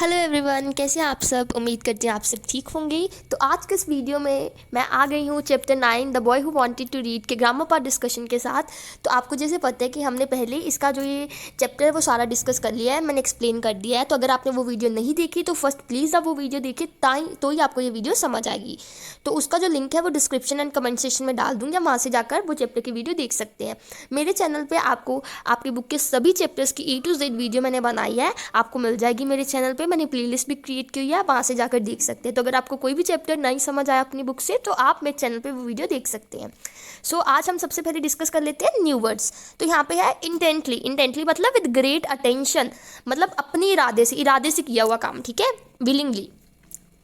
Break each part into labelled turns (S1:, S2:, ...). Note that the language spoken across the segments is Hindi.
S1: हेलो एवरीवन, कैसे हैं आप सब। उम्मीद करती हूँ आप सब ठीक होंगे। तो आज के इस वीडियो में मैं आ गई हूँ chapter 9 the boy who wanted to read के ग्रामर पार्ट डिस्कशन के साथ। तो आपको जैसे पता है कि हमने पहले इसका जो ये चैप्टर है वो सारा डिस्कस कर लिया है, मैंने एक्सप्लेन कर दिया है। तो अगर आपने वो वीडियो नहीं देखी तो फर्स्ट प्लीज़ आप वो वीडियो देखिए, तो ही आपको ये वीडियो समझ आएगी। तो उसका जो लिंक है वो डिस्क्रिप्शन एंड कमेंट सेक्शन में डाल दूँगी, वहाँ से जाकर वो चैप्टर की वीडियो देख सकते हैं। मेरे चैनल पर आपको आपकी बुक के सभी चैप्टर्स की A to Z वीडियो मैंने बनाई है, आपको मिल जाएगी मेरे चैनल पे। मैंने प्लेलिस्ट भी क्रिएट की है, वहाँ से जाकर देख सकते हैं। तो अगर आपको कोई भी चैप्टर नहीं समझ आया अपनी बुक से तो आप मेरे चैनल पे वो वीडियो देख सकते हैं। सो आज हम सबसे पहले डिस्कस कर लेते हैं न्यू वर्ड्स। तो यहाँ पे है इंटेंटली। इंटेंटली मतलब विद ग्रेट अटेंशन, मतलब अपने इरादे से किया हुआ काम, ठीक है, विलिंगली।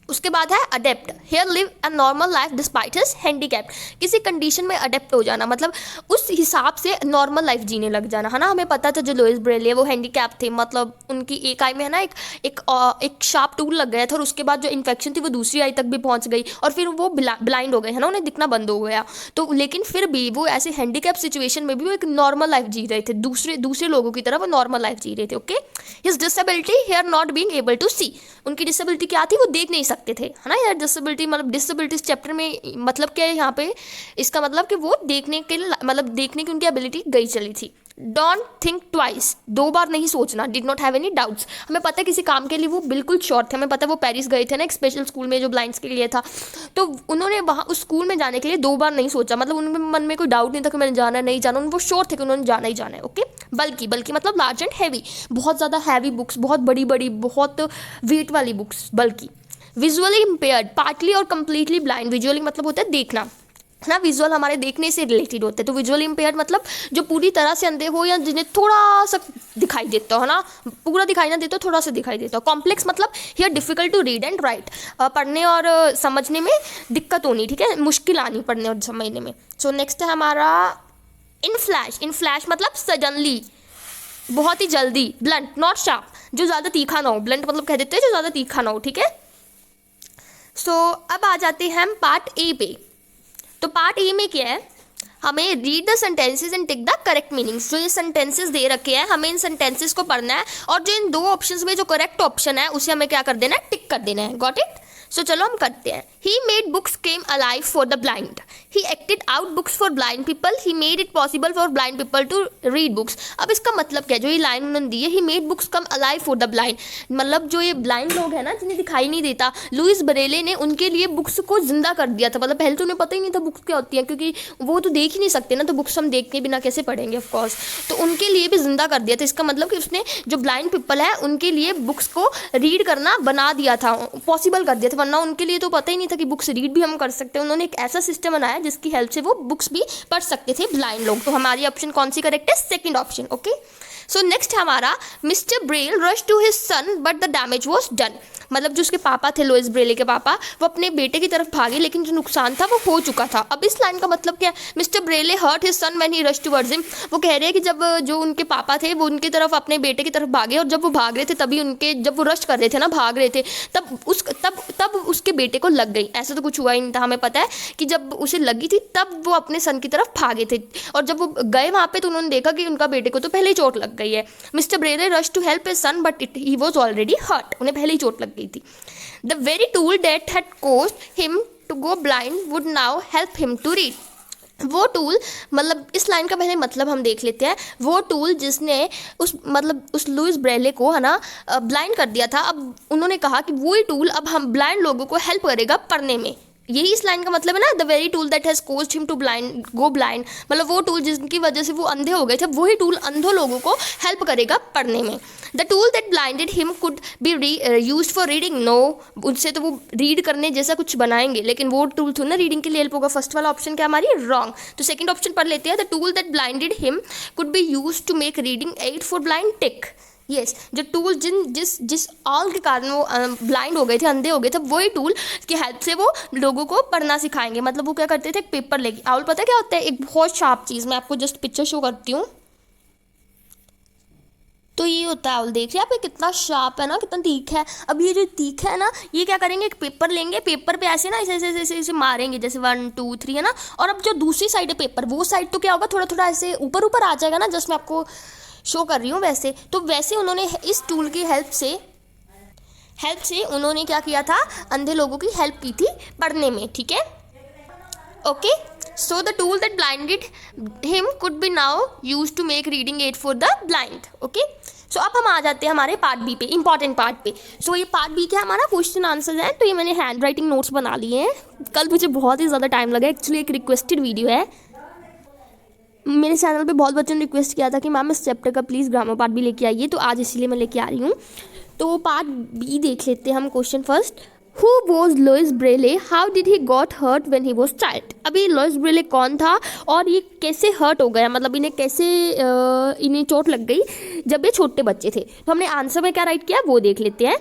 S1: उसके बाद है adept. Here live a normal life despite his handicap. किसी कंडीशन में अडेप्ट हो जाना, मतलब उस हिसाब से नॉर्मल लाइफ जीने लग जाना, है ना। हमें पता था जो लुइस ब्रेले वो हैंडीकैप थे, मतलब उनकी एक आई में है ना एक शार्प टूल लग गया था, और उसके बाद जो इन्फेक्शन थी वो दूसरी आई तक भी पहुंच गई, और फिर वो ब्लाइंड हो गए, है ना, उन्हें दिखना बंद हो गया। तो लेकिन फिर भी वो ऐसे हैंडीकैप सिचुएशन में भी वो एक नॉर्मल लाइफ जी रहे थे, दूसरे लोगों की तरह वो नॉर्मल लाइफ जी रहे थे। Okay. His disability here not being able to see. उनकी डिसेबिलिटी क्या थी, वो देख नहीं सकते थे, है ना यार। डिसेबिलिटी मतलब डिसेबिलिटी इस चैप्टर में मतलब क्या है यहाँ पे, इसका मतलब कि वो देखने की उनकी एबिलिटी गई चली थी। डोंट थिंक ट्वाइस, 2 बार नहीं सोचना। Did not have any doubts. हमें पता है किसी काम के लिए वो बिल्कुल श्योर थे। हमें पता है वो पेरिस गए थे ना, एक स्पेशल स्कूल में जो ब्लाइंड्स के लिए था। तो उन्होंने वहाँ उस स्कूल में जाने के लिए 2 बार नहीं सोचा, मतलब उनके मन में कोई डाउट नहीं था कि मैंने जाना है नहीं जाना, वो श्योर थे कि उन्होंने जाना ही जाना है। ओके। बल्कि मतलब लार्ज एंड हैवी, बहुत ज़्यादा हैवी बुक्स, बहुत बड़ी बड़ी बहुत वेट वाली बुक्स। बल्कि विजुअली इम्पेयर्ड, पार्टली और कंप्लीटली ब्लाइंड। विजुअली मतलब होता है देखना, है ना। विजुअल हमारे देखने से रिलेटेड होते हैं। तो विजुअली इम्पेयर्ड मतलब जो पूरी तरह से अंधे हो या जिन्हें थोड़ा सा दिखाई देता हो, है ना, पूरा दिखाई ना देता हो, थोड़ा सा दिखाई देता हो। कॉम्प्लेक्स मतलब here difficult to read and write, पढ़ने और समझने में दिक्कत होनी, ठीक है, मुश्किल आनी पढ़ने और समझने में। सो नेक्स्ट है हमारा इन फ्लैश। इन फ्लैश मतलब सडनली, बहुत ही जल्दी। ब्लंट नॉट शार्प, जो ज़्यादा तीखा ना हो। ब्लंट मतलब कह देते हैं जो ज़्यादा तीखा ना हो, ठीक है। सो अब आ जाते हैं हम पार्ट ए पे। तो पार्ट ए में क्या है, हमें read the sentences and tick the correct meanings. जो ये सेंटेंसेस दे रखे हैं हमें इन सेंटेंसेस को पढ़ना है, और जो इन 2 ऑप्शंस में जो करेक्ट ऑप्शन है उसे हमें क्या कर देना है, टिक कर देना है। Got it. सो चलो हम करते हैं। He made books came alive for the blind. He acted out books for blind people. He made it possible for blind people to read books. अब इसका मतलब क्या है, जो ये लाइन उन्होंने दी है, He made books come alive for the blind, मतलब जो ये ब्लाइंड लोग हैं ना, जिन्हें दिखाई नहीं देता, लुइस ब्रेले ने उनके लिए बुक्स को जिंदा कर दिया था। मतलब पहले तो उन्हें पता ही नहीं था बुक्स क्या होती हैं, क्योंकि वो तो देख ही नहीं सकते ना, तो बुक्स हम देख के बिना कैसे पढ़ेंगे ऑफकोर्स। तो उनके लिए भी जिंदा कर दिया था। इसका मतलब कि उसने जो ब्लाइंड पीपल है उनके लिए बुक्स को रीड करना बना दिया था, पॉसिबल कर दिया था, वरना उनके लिए तो पता ही नहीं था कि बुक्स रीड भी हम कर सकते हैं। उन्होंने एक ऐसा सिस्टम बनाया जिसकी हेल्प से वो बुक्स भी पढ़ सकते थे ब्लाइंड लोग। तो हमारी ऑप्शन कौन सी करेक्ट है, second option. Okay. So next हमारा mister Braille rush to his son but the damage was done. मतलब जो उसके पापा थे, लुइस ब्रेले के पापा, वो अपने बेटे की तरफ भागे, लेकिन जो नुकसान था वो हो चुका था। अब इस लाइन का मतलब क्या है, mister Braille hurt his son when he rush towards him. वो कह रहे हैं कि जब जो उनके पापा थे वो उनकी तरफ, अपने बेटे की तरफ भागे, और जब वो भाग रहे थे तभी जब वो रश कर रहे थे ना, भाग रहे थे, तब उसके बेटे को लग गई। ऐसा तो कुछ हुआ ही नहीं था। हमें पता है कि जब उसे लगी थी तब वो अपने सन की तरफ भागे थे, और जब वो गए वहाँ पे तो उन्होंने देखा कि उनका बेटे को तो पहले ही चोट लग गई है। Mister Braille rush to help his son but he was already hurt. उन्हें पहले ही चोट लग गई थी। The very tool that had caused him to go blind would now help him to read. वो टूल, मतलब इस लाइन का पहले मतलब हम देख लेते हैं। वो टूल जिसने उस लुइस ब्रेले को, है ना, ब्लाइंड कर दिया था, अब उन्होंने कहा कि वही टूल अब हम ब्लाइंड लोगों को हेल्प करेगा पढ़ने में। यही इस लाइन का मतलब है ना, the very tool that has caused him to go blind, मतलब वो टूल जिसकी वजह से वो अंधे हो गए थे, वही टूल अंधों लोगों को हेल्प करेगा पढ़ने में। The tool that blinded him could be used for reading. No, उससे तो वो रीड करने जैसा कुछ बनाएंगे, लेकिन वो टूल थोड़ा ना रीडिंग के लिए हेल्प होगा। फर्स्ट वाला ऑप्शन क्या हमारी रॉन्ग। तो सेकंड ऑप्शन पढ़ लेते हैं। The tool that blinded him could be used to make reading aid for blind tick. Yes, जो टूल जिस ऑल के कारण वो ब्लाइंड हो गए थे, अंधे हो गए थे, वही टूल की हेल्प से वो लोगों को पढ़ना सिखाएंगे। मतलब वो क्या करते थे, एक पेपर लेके, आउल पता है क्या होता है, एक बहुत शार्प चीज़, मैं आपको जस्ट पिक्चर शो करती हूँ। तो ये होता है आउल, देख रहे हैं आप, कितना शार्प है ना, कितना तीखा है। अब ये जो तीखा है ना, ये क्या करेंगे, एक पेपर लेंगे, पेपर पे ऐसे ना ऐसे मारेंगे, जैसे 1 2 3, है ना। और अब जो दूसरी साइड है पेपर, वो साइड तो क्या होगा, थोड़ा थोड़ा ऐसे ऊपर ऊपर आ जाएगा ना, जस्ट मैं आपको शो कर रही हूँ वैसे। तो वैसे उन्होंने इस टूल की हेल्प से हेल्प से उन्होंने क्या किया था, अंधे लोगों की हेल्प की थी पढ़ने में, ठीक है। Okay, so the tool that blinded him could be now use to make reading aid for the blind. Okay, so अब हम आ जाते हैं हमारे पार्ट बी पे, इंपॉर्टेंट पार्ट पे। सो ये पार्ट बी क्या हमारा क्वेश्चन आंसर है। तो ये मैंने हैंड राइटिंग नोट्स बना लिए हैं, कल मुझे बहुत ही ज़्यादा टाइम लगा, एक्चुअली एक रिक्वेस्टेड वीडियो है। मेरे चैनल पे बहुत बच्चों ने रिक्वेस्ट किया था कि मैम इस चैप्टर का प्लीज़ ग्रामर पार्ट भी लेके आइए, तो आज इसीलिए मैं लेके आ रही हूँ। तो पार्ट बी देख लेते हैं हम। Question first, who was Louis Braille, how did he got hurt when he was child. अभी लुइस ब्रेले कौन था और ये कैसे हर्ट हो गया, मतलब इन्हें कैसे इन्हें चोट लग गई जब ये छोटे बच्चे थे। तो हमने आंसर में क्या राइट किया वो देख लेते हैं।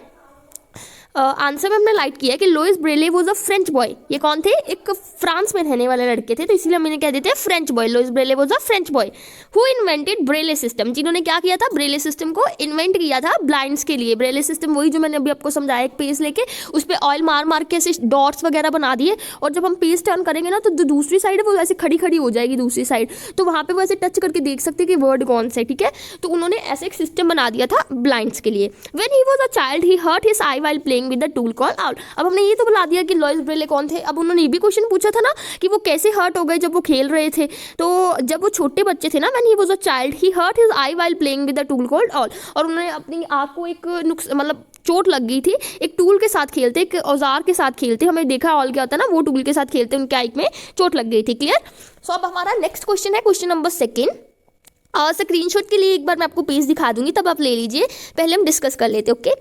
S1: आंसर में हमने राइट किया कि Louis Braille was a French boy. ये कौन थे, एक फ्रांस में रहने वाले लड़के थे, तो इसीलिए हम इन्हें कह देते हैं French boy. Louis Braille was a French boy who invented Braille system, जिन्होंने क्या किया था, ब्रेले सिस्टम को इन्वेंट किया था ब्लाइंड्स के लिए। ब्रेले सिस्टम वही जो मैंने अभी आपको समझाया, एक पेज लेके उस पर ऑयल मार मार के ऐसे डॉट्स वगैरह बना दिए, और जब हम पेज टर्न करेंगे ना तो जो दूसरी साइड है वो ऐसे खड़ी खड़ी हो जाएगी दूसरी साइड, तो वहाँ पे वो ऐसे टच करके देख सकते हैं कि वर्ड कौन सा है, ठीक है। तो उन्होंने ऐसे एक सिस्टम बना दिया था ब्लाइंड्स के लिए। When he was a child he hurt his eye while playing with the tool called out. अब हमने ये तो बता दिया कि लुइस ब्रेले कौन थे। अब उन्होंने ये भी क्वेश्चन पूछा था ना कि वो कैसे हर्ट हो गए जब वो खेल रहे थे। तो जब वो छोटे बच्चे थे ना, when he was a child he hurt his eye while playing with the tool called out, और उन्होंने अपनी आँख को एक मतलब चोट लग गई थी, एक टूल के साथ खेलते, एक औजार के साथ खेलते, हमें देखा ऑल क्या होता है ना, वो टूल के साथ खेलते उनके आँख में चोट लग गई थी। क्लियर। सो अब हमारा नेक्स्ट क्वेश्चन है क्वेश्चन नंबर सेकेंड। स्क्रीनशॉट के लिए एक बार मैं आपको पेज दिखा दूंगी, तब आप ले लीजिए, पहले हम डिस्कस कर लेते हैं। Okay,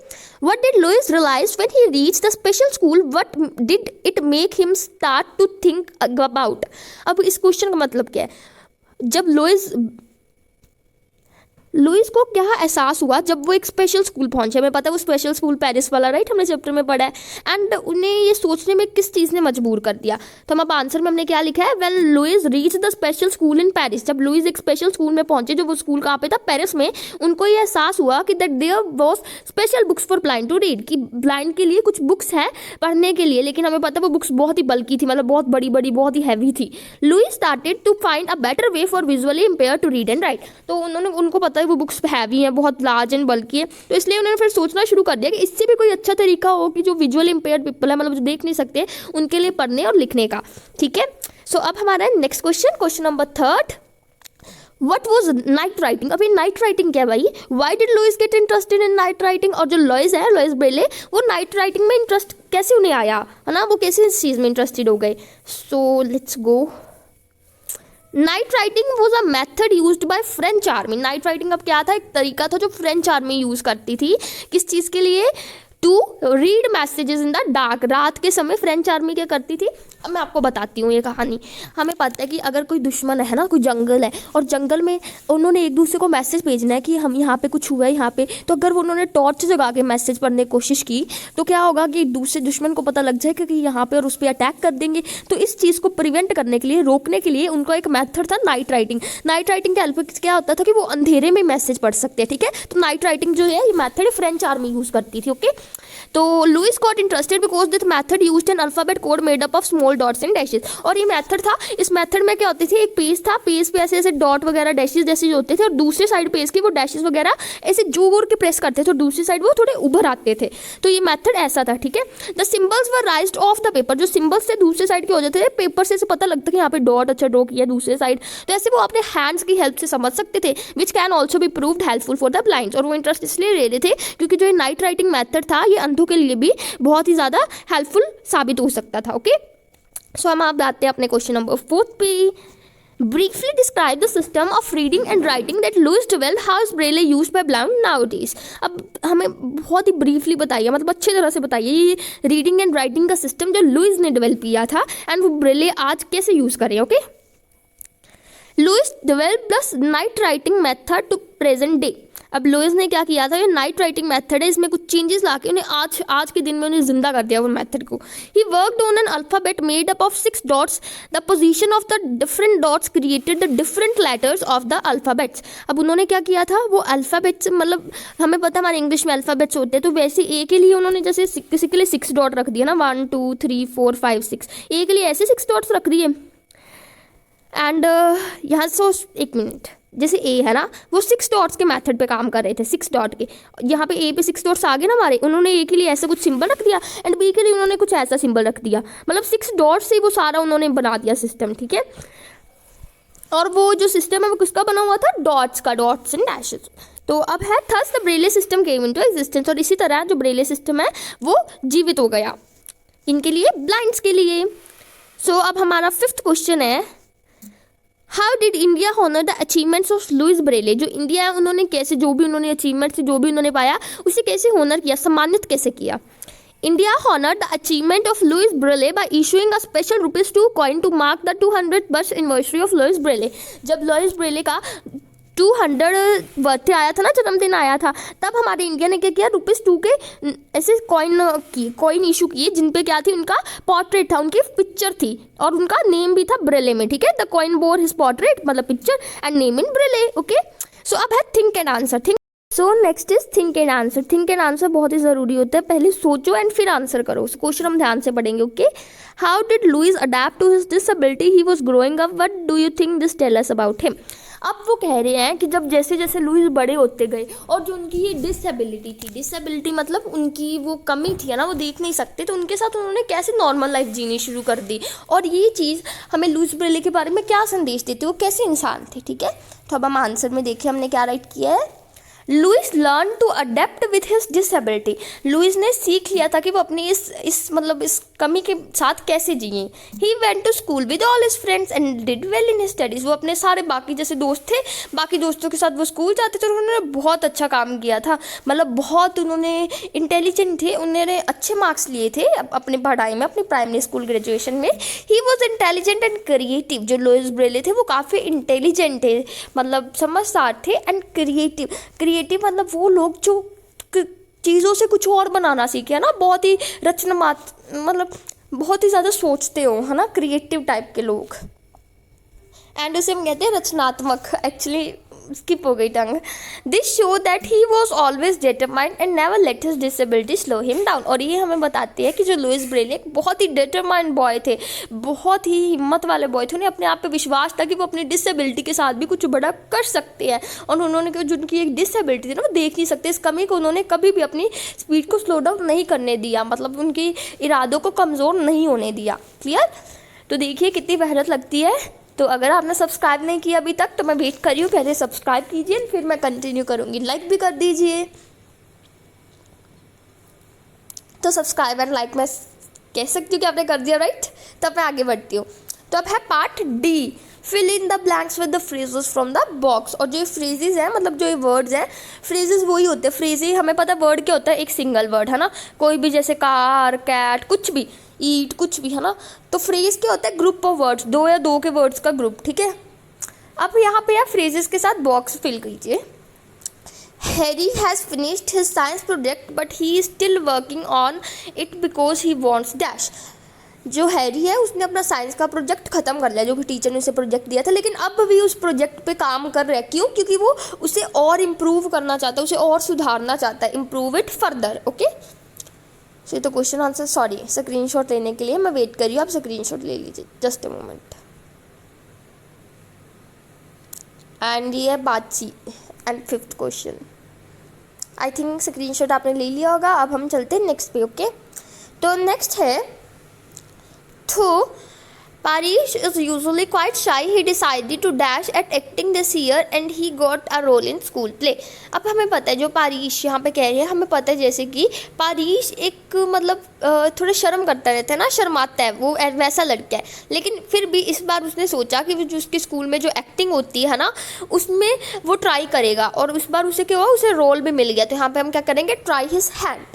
S1: what did Louis realise when he reach the special school, what did it make him start to think about. अब इस क्वेश्चन का मतलब क्या है, जब लुइस को क्या एहसास हुआ जब वो एक स्पेशल स्कूल पहुंचे। हमें पता है वो स्पेशल स्कूल पेरिस वाला, राइट, हमने चैप्टर में पढ़ा है। एंड उन्हें ये सोचने में किस चीज़ ने मजबूर कर दिया, तो हम अब आंसर में हमने क्या लिखा है, when Louis reach the special school in Paris. जब लुइस एक स्पेशल स्कूल में पहुंचे, जो वो स्कूल कहाँ पे था, पेरिस में, उनको ये एहसास हुआ कि that there was special books for blind to read, कि ब्लाइंड के लिए कुछ बुक्स हैं पढ़ने के लिए, लेकिन हमें पता है वो बुक्स बहुत ही बल्कि थी, मतलब बहुत बड़ी बड़ी, बहुत ही हैवी थी। Louis started to find a better way for visually impair to read and write. तो उनको पता है वो बुक्स हैवी है, बहुत लार्ज एंड बल्कि है, तो इसलिए उन्होंने फिर सोचना शुरू कर दिया कि इससे भी कोई अच्छा तरीका हो कि जो विजुअली इंपेयर्ड पीपल है, मतलब जो देख नहीं सकते, उनके लिए पढ़ने और लिखने का। ठीक है, सो अब हमारा next question number third, what was night writing. अभी नाइट राइटिंग क्या है भाई, why did Louis get interested in night writing. और जो लुइस है, लुइस ब्रेले, वो नाइट राइटिंग में इंटरेस्ट कैसे उन्हें आया, है ना, वो कैसे इस चीज़ में इंटरेस्टेड हो गए। So let's go. Night writing was a method used by French army. Night writing अब क्या था, एक तरीका था जो फ्रेंच आर्मी यूज़ करती थी, किस चीज़ के लिए, to read messages in the dark. रात के समय फ्रेंच आर्मी क्या करती थी, अब मैं आपको बताती हूँ ये कहानी। हमें पता है कि अगर कोई दुश्मन है ना, कोई जंगल है और जंगल में उन्होंने एक दूसरे को मैसेज भेजना है कि हम यहाँ पे कुछ हुआ है यहाँ पे, तो अगर उन्होंने टॉर्च जगा के मैसेज पढ़ने की कोशिश की तो क्या होगा कि दूसरे दुश्मन को पता लग जाएगा कि यहाँ पे, और उस पर अटैक कर देंगे। तो इस चीज़ को प्रिवेंट करने के लिए, रोकने के लिए, उनका एक मेथड था नाइट राइटिंग। नाइट राइटिंग के हेल्प क्या होता था कि वो अंधेरे में मैसेज पढ़ सकते हैं। ठीक है, तो नाइट राइटिंग जो है ये मेथड फ्रेंच आर्मी यूज़ करती थी। ओके, तो Louis got interested because this method used an alphabet code made up of small dots and dashes. और ये मेथड था, इस मेथड में क्या होती थी, एक पेज था, पेज पे ऐसे ऐसे डॉट वगैरह डैशेस जैसे होते थे, और दूसरी साइड पेज की वो डैशेस वगैरह ऐसे जोर के प्रेस करते थे, और दूसरी साइड वो थोड़े उभर आते थे। तो ये मेथड ऐसा था। ठीक है, the symbols were राइज्ड of the paper. जो सिंबल्स थे दूसरे साइड के हो जाते थे, पेपर से पता लगता कि यहाँ पे डॉट, अच्छा ड्रॉ किया दूसरे साइड, तो ऐसे वो अपने हैंड्स की हेल्प से समझ सकते थे, which can also be proved helpful for the blinds. और वो इंटरेस्ट इसलिए ले रहे थे क्योंकि जो नाइट राइटिंग मेथड था ये अंधों के लिए भी बहुत ही ज़्यादा हेल्पफुल साबित हो सकता था। ओके, सो हम आप आते हैं अपने क्वेश्चन नंबर फोर्थ पे। Briefly describe the system of reading and writing that Louis developed, how is Braille used by blind nowadays. अब हमें बहुत ही ब्रीफली बताइए, मतलब अच्छी तरह से बताइए ये रीडिंग एंड राइटिंग का सिस्टम जो लुइस ने डेवलप किया था एंड वो ब्रेले आज कैसे यूज़ करें। Okay, Louis developed the night writing method to present day. अब लुइस ने क्या किया था, ये नाइट राइटिंग मेथड है, इसमें कुछ चेंजेस लाके उन्हें आज के दिन में उन्हें जिंदा कर दिया वो मेथड को। He worked on an alphabet made up of 6 dots, the position of the different dots created the different letters of the alphabets. अब उन्होंने क्या किया था, वो अल्फाबेट्स, मतलब हमें पता हमारे इंग्लिश में अल्फाबेट्स होते हैं, तो वैसे ए के लिए उन्होंने जैसे किसी के लिए 6 डॉट रख दिया ना, 1 2 3 4 5 6, ए के लिए ऐसे 6 डॉट्स रख दिए। एंड यहाँ सो एक मिनट, जैसे ए है ना, वो 6 डॉट्स के मेथड पे काम कर रहे थे, 6 डॉट के। यहाँ पे ए पे 6 डॉट्स आ गए ना हमारे, उन्होंने ए के लिए ऐसा कुछ सिंबल रख दिया एंड बी के लिए उन्होंने कुछ ऐसा सिंबल रख दिया, मतलब 6 डॉट्स से वो सारा उन्होंने बना दिया सिस्टम, ठीक है। और वो जो सिस्टम है वो किसका बना हुआ था, डॉट्स का, डॉट्स एंड डैशेस। तो अब है thus the Braille system came into existence, और इसी तरह जो ब्रेले सिस्टम है वो जीवित हो गया इनके लिए, ब्लाइंड्स के लिए। सो अब हमारा 5th क्वेश्चन है, how did India honour the achievements of Louis Braille. जो इंडिया है उन्होंने कैसे, जो भी उन्होंने अचीवमेंट्स, जो भी उन्होंने पाया उसे कैसे हॉनर किया, सम्मानित कैसे किया। India honoured the achievement of Louis Braille by issuing a special ₹2 coin to mark the 200th birth anniversary of Louis Braille. जब लुइस ब्रेले का 200 बर्थडे आया था ना, जन्मदिन आया था, तब हमारे इंडिया ने क्या किया, ₹2 के ऐसे कॉइन इशू किए जिन पे क्या थी, उनका पोर्ट्रेट था, उनकी पिक्चर थी और उनका नेम भी था ब्रेले में, ठीक है। The coin bore his portrait मतलब picture and name in Braille, okay. So अब है think and answer. So next is think and answer. Think and answer बहुत ही ज़रूरी होता है, पहले सोचो एंड फिर आंसर करो। उस क्वेश्चन हम ध्यान से पढ़ेंगे, okay. How did Louis adapt to his disability he was growing up, what do you think this tell us about him. अब वो कह रहे हैं कि जब जैसे जैसे लुइस बड़े होते गए और जो उनकी ये डिसेबिलिटी थी, डिसेबिलिटी मतलब उनकी वो कमी थी ना, वो देख नहीं सकते, तो उनके साथ उन्होंने कैसे नॉर्मल लाइफ जीनी शुरू कर दी, और ये चीज़ हमें लुइस ब्रेले के बारे में क्या संदेश देती है, वो कैसे इंसान थे, ठीक है। तो अब हम आंसर में देखिए हमने क्या राइट किया है, Louis learn to adapt with his disability. Louis ने सीख लिया था कि वो अपनी इस मतलब इस कमी के साथ कैसे जिए। He went to school with all his friends and did well in his studies. वो अपने सारे बाकी जैसे दोस्त थे, बाकी दोस्तों के साथ वो स्कूल जाते थे और उन्होंने बहुत अच्छा काम किया था, मतलब बहुत उन्होंने इंटेलिजेंट थे, उन्होंने अच्छे मार्क्स लिए थे अपनी पढ़ाई में, अपनी प्राइमरी स्कूल ग्रेजुएशन में। He was intelligent and creative. जो लुइस ब्रेले थे वो काफ़ी इंटेलिजेंट थे, मतलब समझदार थे, एंड क्रिएटिव मतलब वो लोग जो चीज़ों से कुछ और बनाना सीखे, है ना, बहुत ही मतलब बहुत ही ज़्यादा सोचते हो, है ना, क्रिएटिव टाइप के लोग। एंड उसे हम कहते हैं रचनात्मक, एक्चुअली स्किप हो गई tongue. This show that he was always determined and never let his disability slow him down. और ये हमें बताती है कि जो लुइस ब्रेले एक बहुत ही डिटरमाइंड बॉय थे, बहुत ही हिम्मत वाले बॉय थे, उन्हें अपने आप पे विश्वास था कि वो अपनी डिसेबिलिटी के साथ भी कुछ बड़ा कर सकते हैं, और उन्होंने जो उनकी एक डिसेबिलिटी थी ना, वो देख नहीं सकते, इस कमी को उन्होंने कभी भी अपनी स्पीड को स्लो डाउन नहीं करने दिया, मतलब उनकी इरादों को कमज़ोर नहीं होने दिया। क्लियर। तो देखिए कितनी मेहनत लगती है। तो अगर आपने सब्सक्राइब नहीं किया अभी तक तो मैं वेट कर रही हूँ, पहले सब्सक्राइब कीजिए फिर मैं कंटिन्यू करूँगी। लाइक भी कर दीजिए। तो सब्सक्राइब एंड लाइक मैं कह सकती हूँ कि आपने कर दिया, राइट। तब मैं आगे बढ़ती हूँ। तो अब है part D, fill in the blanks with the phrases from the box. और जो ये फ्रेजेस हैं, मतलब जो ये वर्ड्स हैं, फ्रेजेस वही होते हैं। फ्रेजेस हमें पता है वर्ड क्या होता है, एक सिंगल वर्ड, है ना, कोई भी, जैसे कार, कैट, कुछ भी, ईट, कुछ भी, है ना। तो फ्रेज क्या होता है, ग्रुप ऑफ वर्ड्स, 2 या 2 के वर्ड्स का ग्रुप, ठीक है। अब यहाँ पे आप फ्रेजेस के साथ बॉक्स फिल कीजिए। Harry has finished his science project but he is still working on it because he wants dash. जो हैरी है उसने अपना साइंस का प्रोजेक्ट ख़त्म कर लिया, जो कि टीचर ने उसे प्रोजेक्ट दिया था, लेकिन अब भी उस प्रोजेक्ट पे काम कर रहा है। क्यों? क्योंकि वो उसे और इम्प्रूव करना चाहता है, उसे और सुधारना चाहता है, इम्प्रूव इट फर्दर, ओके। सो तो क्वेश्चन आंसर, सॉरी, स्क्रीनशॉट लेने के लिए मैं वेट कर रही हूँ, आप स्क्रीनशॉट ले लीजिए, जस्ट अ मोमेंट। एंड ये है बातची and 5th question. I think screenshot आपने ले लिया होगा। अब हम चलते हैं नेक्स्ट पे, ओके। तो नेक्स्ट है, तो Parish is usually quite shy. He decided to dash at acting this year and he got a role in school play. अब हमें पता है जो पारिश यहाँ पे कह रही है, हमें पता है जैसे कि पारिश एक मतलब थोड़ा शर्म करता रहता है ना, शर्माता है, वो वैसा लड़का है। लेकिन फिर भी इस बार उसने सोचा कि जो उसके स्कूल में जो एक्टिंग होती है ना, उसमें वो ट्राई करेगा, और इस बार उसे क्या हुआ, उसे रोल भी मिल गया। तो यहाँ पे हम क्या करेंगे, try his hand.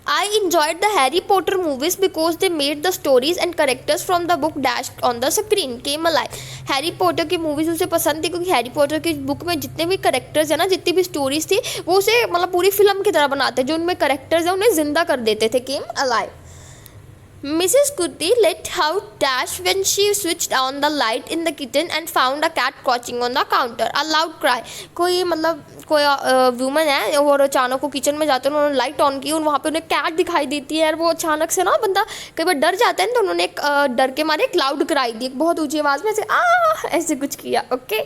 S1: I enjoyed the Harry Potter movies because they made the stories and characters from the book dashed on the screen came alive. Harry Potter की मूवीज़ उसे पसंद थी क्योंकि हैरी पॉटर की बुक में जितने भी करेक्टर्स हैं ना, जितनी भी स्टोरीज थी, वो उसे मतलब पूरी फिल्म की तरह बनाते, जो उनमें करेक्टर्स हैं उन्हें जिंदा कर देते थे, केम alive. Mrs. Goody let out dash when she switched on the light in the kitchen and found a cat crouching on the counter. A loud cry. कोई मतलब कोई वुमन है और अचानक वो किचन में जाते हैं, उन्होंने लाइट ऑन की और वहाँ पे उन्हें कैट दिखाई देती है, और वो अचानक से ना बंदा कई बार डर जाता है, तो उन्होंने एक डर के मारे एक लाउड क्राई दी, एक बहुत ऊंची आवाज़ में ऐसे कुछ किया, okay.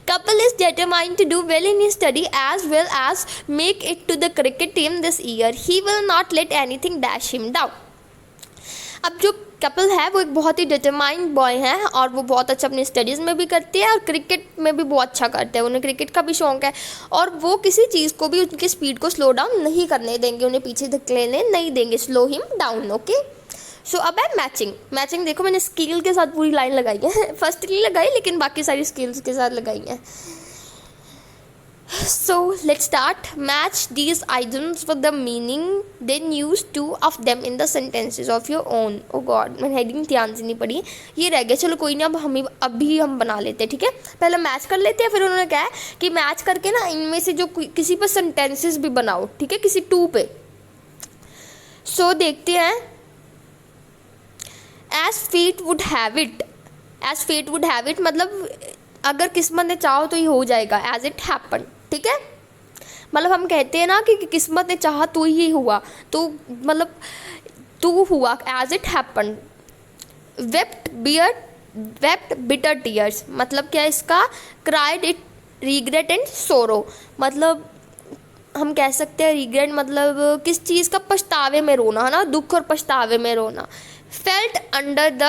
S1: Couple is determined to do well in his study as well as make it to the cricket team this year. He will not let anything dash him down. अब जो कपल है वो एक बहुत ही डिटरमाइंड बॉय हैं और वो बहुत अच्छा अपनी स्टडीज़ में भी करते हैं और क्रिकेट में भी बहुत अच्छा करते हैं, उन्हें क्रिकेट का भी शौक है और वो किसी चीज़ को भी उनकी स्पीड को स्लो डाउन नहीं करने देंगे, उन्हें पीछे धकेलने नहीं देंगे, slow him down. Okay, so अब है मैचिंग. मैचिंग देखो मैंने स्केल के साथ पूरी लाइन लगाई है, फर्स्ट के लिए लगाई लेकिन बाकी सारी स्केल्स के साथ लगाई है. So let's start. Match these items with the meaning, then use two of them in the sentences of your own. Oh God, मैंने हेडिंग ध्यान से नहीं पढ़ी, ये रह गया. चलो कोई नहीं, अब अभी हम बना लेते हैं. ठीक है, पहले मैच कर लेते हैं, फिर उन्होंने कहा है कि मैच करके ना इनमें से जो किसी पर सेंटेंसेस भी बनाओ. ठीक है, किसी टू पे. सो देखते हैं. As fate would have it. As fate would have it मतलब अगर किस्मत ने चाहो तो ये हो जाएगा. As it happened. ठीक है, मतलब हम कहते हैं ना कि किस्मत ने चाहा तो ये हुआ, तो मतलब तो हुआ. As it happened. Wept bitter tears मतलब क्या इसका? Cried it regret and sorrow मतलब हम कह सकते हैं रिग्रेट मतलब किस चीज़ का? पछतावे में रोना, है ना, दुख और पछतावे में रोना. फेल्ट अंडर द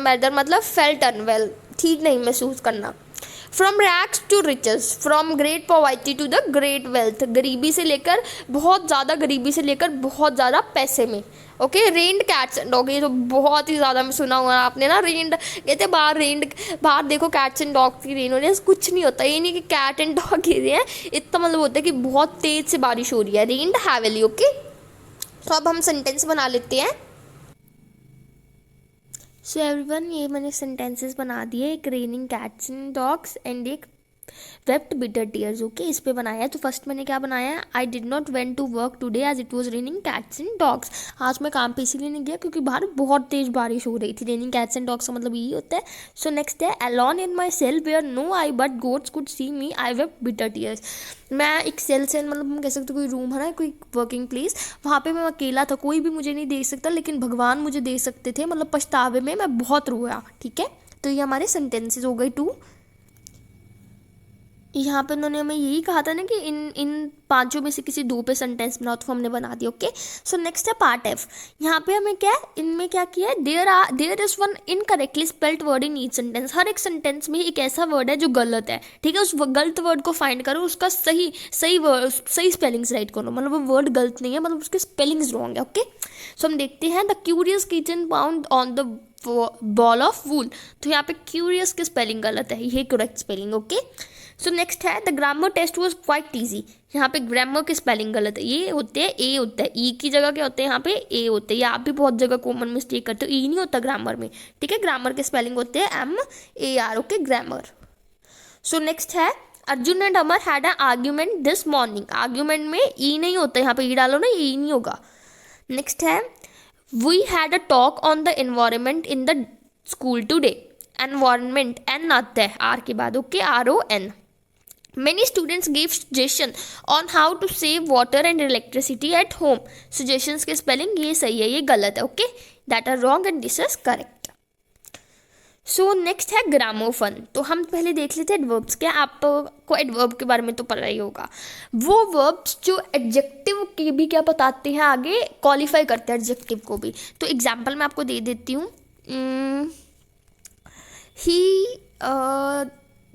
S1: वेदर मतलब फेल्ट अनवेल, ठीक नहीं महसूस करना. From rags to riches, from great poverty to the great wealth, गरीबी से लेकर बहुत ज़्यादा पैसे में. Okay, rained cats and dog, ये तो बहुत ही ज़्यादा सुना हुआ आपने ना. रेंड कहते बाहर देखो कैट्स एंड डॉग की रेन हो रही है. कुछ नहीं होता, ये नहीं कि कैट एंड डॉग गिर रहे हैं, इतना मतलब होता है कि बहुत तेज़ से बारिश हो रही है. Red heavily. ओके, तो अब हम सेंटेंस बना लेते हैं. सो एवरीवन, ये मैंने सेंटेंसेस बना दिए. एक raining cats and dogs and एक वेप्ट बिटर टीयर्स. ओके, इस पे बनाया है. तो फर्स्ट मैंने क्या बनाया है? I did not went to work today as it was raining cats and dogs. आज मैं काम पे इसीलिए नहीं गया क्योंकि बाहर बहुत तेज बारिश हो रही थी. रेनिंग कैट्स एंड डॉग्स का मतलब यही होता है. सो नेक्स्ट है alone in my cell where no eye but goats could see me I wept bitter tears. मैं एक सेल से मतलब हम कह सकते कोई रूम है ना, कोई वर्किंग प्लेस, वहाँ पे मैं अकेला था, कोई भी मुझे नहीं देख सकता लेकिन भगवान मुझे देख सकते थे. मतलब पछतावे में मैं बहुत रोया. ठीक है, तो ये हमारे सेंटेंसेस हो गए 2. यहाँ पे उन्होंने हमें यही कहा था ना कि इन पांचों में से किसी 2 पे सेंटेंस बनाओ, तो हमने बना दिया. ओके, सो नेक्स्ट है पार्ट एफ. यहाँ पे हमें क्या है, इनमें क्या किया है? There is one incorrectly spelled word in each sentence. हर एक सेंटेंस में एक ऐसा वर्ड है जो गलत है. ठीक है, उस गलत वर्ड को फाइंड करो, उसका सही स्पेलिंग्स राइट करो. मतलब वो वर्ड गलत नहीं है, मतलब उसके स्पेलिंग्स रॉन्ग है. ओके, सो हम देखते हैं. The curious kitten bound on the ball of wool. तो यहाँ पे क्यूरियस की स्पेलिंग गलत है, ये correct spelling. Okay, so next है the grammar test was quite easy. यहाँ पे ग्रामर की स्पेलिंग गलत है. ये होते हैं ए होता है, ई की जगह क्या होते हैं? यहाँ पे ए होते हैं. या आप भी बहुत जगह कॉमन मिस्टेक करते हो, ई नहीं होता ग्रामर में. ठीक है, ग्रामर के स्पेलिंग होते हैं MAR. Okay, grammar. So next है Arjun and Amar had an argument this morning. Argument में ई नहीं होता, यहाँ पे ई डालो ना, ई नहीं होगा. नेक्स्ट है we had a talk on the environment in the school today. Environment N आता है आर के बाद. ओके, RON. Many students gave suggestion on how to save water and electricity at home. Suggestions के spelling ये सही है, ये गलत है. Okay, that are wrong and this is correct. So next है gramophone. तो हम पहले देख लेते हैं adverbs. क्या आपको adverb के बारे में तो पता ही होगा. वो verbs जो adjective की भी क्या बताते हैं, आगे qualify करते हैं adjective को भी. तो example मैं आपको दे देती हूँ.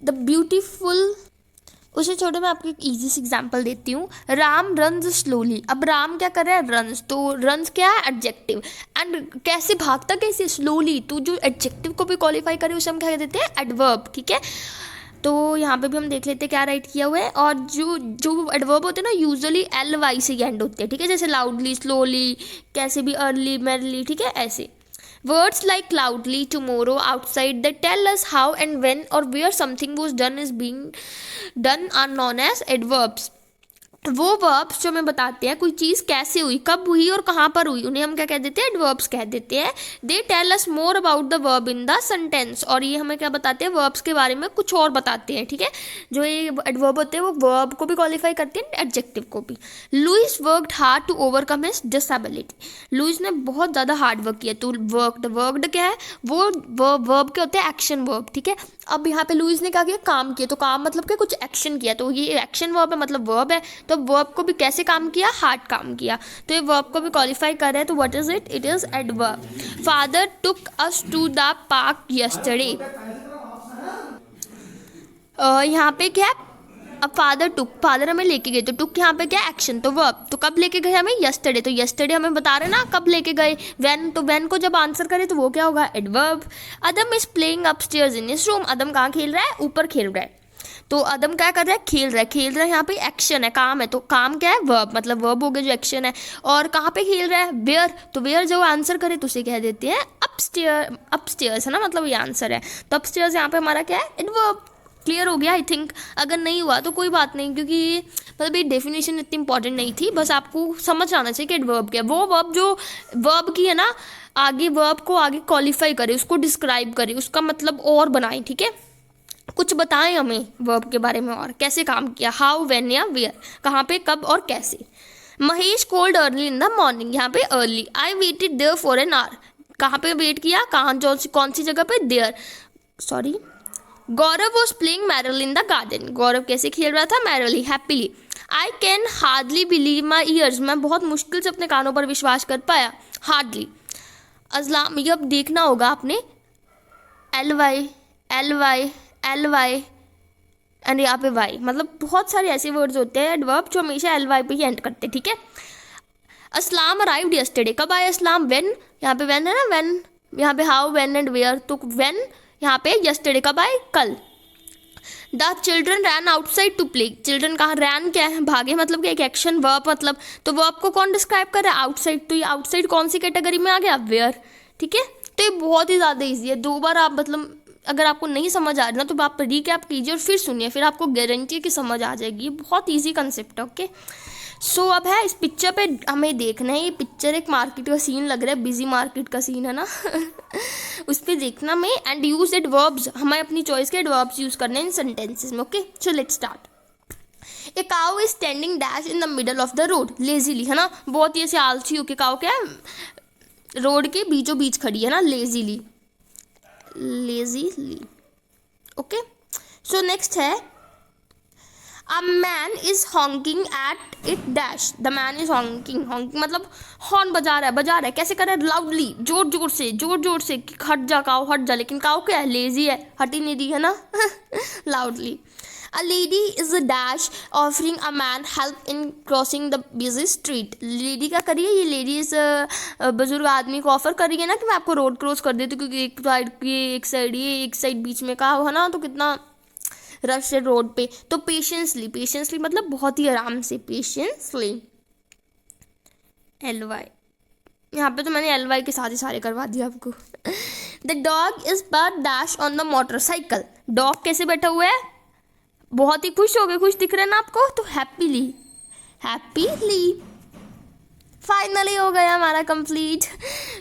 S1: The beautiful, उसे छोड़ो, मैं आपको एक ईजी सी एग्जांपल देती हूँ. Ram runs slowly. अब राम क्या कर रहा है? रन्स. तो रन्स क्या है? एडजेक्टिव. एंड कैसे भागता, कैसे? स्लोली. तो जो एडजेक्टिव को भी क्वालिफाई करे उसे हम क्या देते हैं? एडवर्ब. ठीक है, तो यहाँ पे भी हम देख लेते हैं क्या राइट किया हुआ है. और जो एडवर्ब होते हैं ना यूजुअली LY से एंड होते हैं. ठीक है, जैसे लाउडली, स्लोली, कैसे भी अर्ली, मेरली. ठीक है, ऐसे. Words like loudly, tomorrow, outside, they tell us how and when or where something was done is being done are known as adverbs. वो verbs जो हमें बताते हैं कोई चीज़ कैसे हुई, कब हुई और कहाँ पर हुई, उन्हें हम क्या कह देते हैं? adverbs कह देते हैं. They tell us more about the verb in the sentence. और ये हमें क्या बताते हैं? verbs के बारे में कुछ और बताते हैं. ठीक है, जो ये adverb होते हैं वो verb को भी qualify करते हैं, adjective को भी. Louis worked hard to overcome his disability. Louis ने बहुत ज़्यादा हार्ड वर्क किया. तो worked क्या है? वो verb के होते हैं action verb. ठीक है, अब यहाँ पे लुइस ने क्या किया, काम किया, तो काम मतलब कि कुछ एक्शन किया, तो ये एक्शन वर्ब है, मतलब वर्ब है, तो वर्ब को भी कैसे काम किया, हार्ड काम किया, तो ये वर्ब को भी क्वालिफाई कर रहे हैं, तो what is it, it is adverb. Father took us to the park yesterday, यहाँ पे क्या है, अब फादर हमें लेके गए, तो टुक यहाँ पे क्या एक्शन, तो वर्ब, तो कब लेके गए हमें, यस्टरडे, तो यस्टरडे हमें बता रहे ना कब लेके गए, व्हेन, तो व्हेन को जब आंसर करे तो वो क्या होगा, adverb. Adam is playing upstairs in his room, Adam कहाँ खेल रहा है, ऊपर खेल रहा है, तो अदम क्या कर रहा है, खेल रहा है, यहाँ पे एक्शन है, काम है, तो काम क्या है, वर्ब, मतलब वर्ब हो गया जो एक्शन है, और कहाँ पे खेल रहा है, वेयर, तो वेयर जो आंसर करे तो उसे कह देते हैं अपस्टेयर्स है ना, मतलब ये आंसर है, तो अपस्टेयर्स यहाँ पे हमारा क्या है, एडवर्ब। क्लियर हो गया आई थिंक, अगर नहीं हुआ तो कोई बात नहीं, क्योंकि मतलब ये डेफिनेशन इतनी इंपॉर्टेंट नहीं थी, बस आपको समझ आना चाहिए कि एडवर्ब क्या है, वो वर्ब जो वर्ब की है ना, आगे वर्ब को आगे क्वालिफाई करे, उसको डिस्क्राइब करे, उसका मतलब और बनाए, ठीक है, कुछ बताएं हमें वर्ब के बारे में और कैसे काम किया, हाउ, व्हेन या वेयर, कहाँ पे, कब और कैसे। Mahesh called early in the morning, यहाँ पे early, I waited there for an hour, कहाँ पे वेट किया, कौन सी जगह पे, there, sorry. Gaurav was playing merrily in the garden, Gaurav कैसे खेल रहा था, merrily, happily. I can hardly believe my ears, मैं बहुत मुश्किल से अपने कानों पर विश्वास कर पाया, हार्डली। अजलाम, ये अब देखना होगा आपने, एल वाई एंड यहाँ पे वाई, मतलब बहुत सारे ऐसे वर्ड्स होते हैं एडवर्ब जो हमेशा एल वाई पे ही एंड करते हैं, ठीक है। असलाम अराइव्ड यस्टरडे, कब आया असलाम, व्हेन, यहाँ पे व्हेन है ना, व्हेन, यहाँ पे हाउ, व्हेन एंड वेयर, तो व्हेन, यहाँ पे यस्टरडे कब आए, कल। The children ran outside to play, children कहाँ, रैन क्या है, भागे, मतलब कि एक एक्शन, वर्ब मतलब, तो वर्ब को कौन डिस्क्राइब कर रहा है, आउटसाइड, तो ये आउटसाइड कौन सी कैटेगरी में आ गया, वेयर, ठीक है। तो ये बहुत ही ज़्यादा ईजी है, 2 बार आप मतलब अगर आपको नहीं समझ आ रही ना तो आप रिकैप कीजिए और फिर सुनिए, फिर आपको गारंटी है कि समझ आ जाएगी, ये बहुत ईजी कंसेप्ट है, ओके। सो अब है इस पिक्चर पे हमें देखना है, ये पिक्चर एक मार्केट का सीन लग रहा है, बिजी मार्केट का सीन है ना उस पर देखना में, एंड यूज एडवर्ब्स, हमें अपनी चॉइस के एडवर्ब्स यूज करने हैं इन सेंटेंसेस में, okay. So let's start. A cow is standing dash in the middle of the road lazily, है ना, बहुत ही ऐसे आलसी हो के काउ क्या है, रोड के बीचों बीच खड़ी है ना, लेजीली, ओके। सो नेक्स्ट है, A man is honking at it dash, the man is honking मतलब हॉर्न बजा रहा है, कैसे कर रहा है, लाउडली, जोर जोर से कि हट जा काऊ, हट जा, लेकिन काऊ क्या है, लेजी है, हट ही नहीं रही है ना loudly. A lady is a dash offering a man help in crossing the busy street, lady क्या कर रही है, ये लेडी इस बुजुर्ग आदमी को ऑफर कर रही है ना कि मैं आपको रोड क्रॉस कर देती हूँ, क्योंकि एक साइड बीच में कहा है ना, तो कितना रश है रोड पे, तो पेशेंसली मतलब बहुत ही आराम से, पेशेंसली, एल वाई, यहाँ पे तो मैंने एल वाई के साथ ही सारे करवा दिया आपको। The dog is but dash on the motorcycle, dog कैसे बैठा हुआ है, बहुत ही खुश हो गए, खुश दिख रहे हैं ना आपको, तो हैप्पीली फाइनली हो गया हमारा कंप्लीट।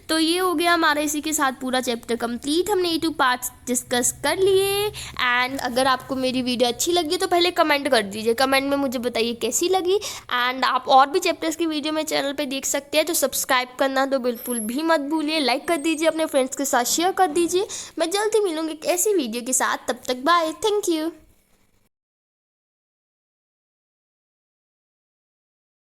S1: तो ये हो गया हमारा इसी के साथ पूरा चैप्टर कंप्लीट, हमने ये 2 पार्ट्स डिस्कस कर लिए। एंड अगर आपको मेरी वीडियो अच्छी लगी तो पहले कमेंट कर दीजिए, कमेंट में मुझे बताइए कैसी लगी। एंड आप और भी चैप्टर्स की वीडियो मेरे चैनल पे देख सकते हैं, तो सब्सक्राइब करना तो बिल्कुल भी मत भूलिए, लाइक कर दीजिए, अपने फ्रेंड्स के साथ शेयर कर दीजिए। मैं जल्दी मिलूँगी एक ऐसी वीडियो के साथ, तब तक बाय, थैंक यू।